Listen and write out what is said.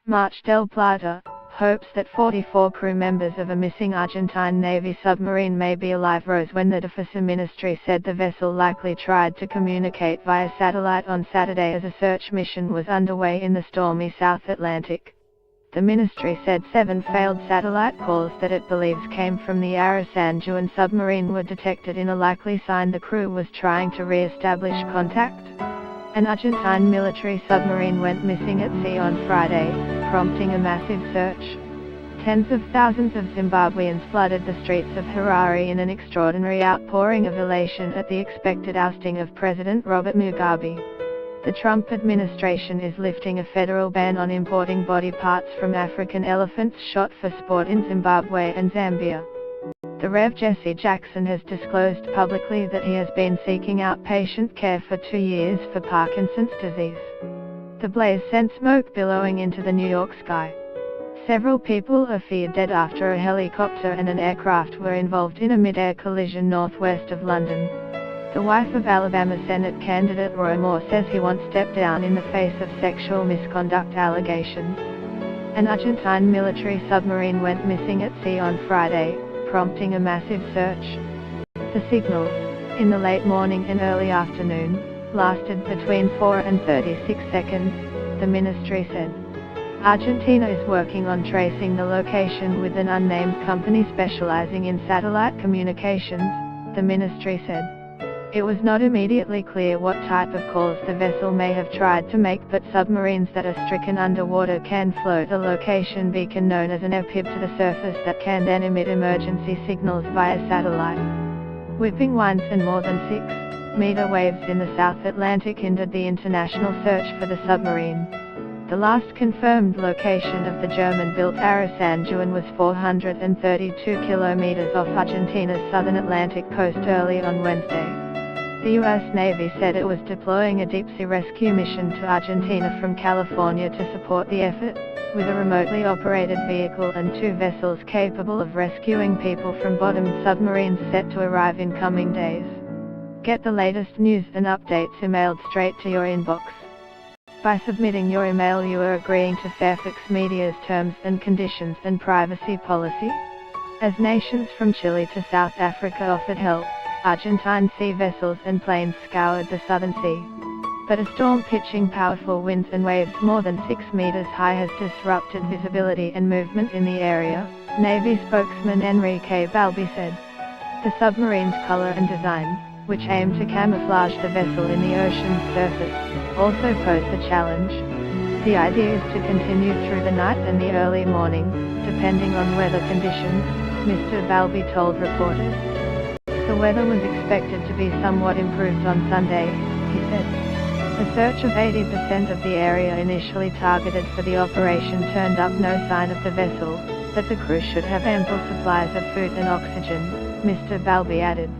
March Del Plata, hopes that 44 crew members of a missing Argentine Navy submarine may be alive rose when the Defense Ministry said the vessel likely tried to communicate via satellite on Saturday as a search mission was underway in the stormy South Atlantic. The ministry said 7 failed satellite calls that it believes came from the San Juan submarine were detected in a likely sign the crew was trying to re-establish contact. An Argentine military submarine went missing at sea on Friday, prompting a massive search. Tens of thousands of Zimbabweans flooded the streets of Harare in an extraordinary outpouring of elation at the expected ousting of President Robert Mugabe. The Trump administration is lifting a federal ban on importing body parts from African elephants shot for sport in Zimbabwe and Zambia. The Rev. Jesse Jackson has disclosed publicly that he has been seeking outpatient care for 2 years for Parkinson's disease. The blaze sent smoke billowing into the New York sky. Several people are feared dead after a helicopter and an aircraft were involved in a mid-air collision northwest of London. The wife of Alabama Senate candidate Roy Moore says he won't step down in the face of sexual misconduct allegations. An Argentine military submarine went missing at sea on Friday, prompting a massive search. The signals, in the late morning and early afternoon, lasted between 4 and 36 seconds, the ministry said. Argentina is working on tracing the location with an unnamed company specializing in satellite communications, the ministry said. It was not immediately clear what type of calls the vessel may have tried to make, but submarines that are stricken underwater can float a location beacon known as an EPIB to the surface that can then emit emergency signals via satellite. Whipping winds and more than 6-meter waves in the South Atlantic hindered the international search for the submarine. The last confirmed location of the German-built San Juan was 432 kilometers off Argentina's southern Atlantic coast early on Wednesday. The U.S. Navy said it was deploying a deep-sea rescue mission to Argentina from California to support the effort, with a remotely operated vehicle and 2 vessels capable of rescuing people from bottomed submarines set to arrive in coming days. Get the latest news and updates emailed straight to your inbox. By submitting your email you are agreeing to Fairfax Media's terms and conditions and privacy policy. As nations from Chile to South Africa offered help, Argentine sea vessels and planes scoured the southern sea. But a storm pitching powerful winds and waves more than 6 meters high has disrupted visibility and movement in the area, Navy spokesman Enrique Balbi said. The submarine's color and design, which aim to camouflage the vessel in the ocean's surface, also pose a challenge. The idea is to continue through the night and the early morning, depending on weather conditions, Mr. Balbi told reporters. The weather was expected to be somewhat improved on Sunday, he said. A search of 80% of the area initially targeted for the operation turned up no sign of the vessel, but the crew should have ample supplies of food and oxygen, Mr. Balbi added.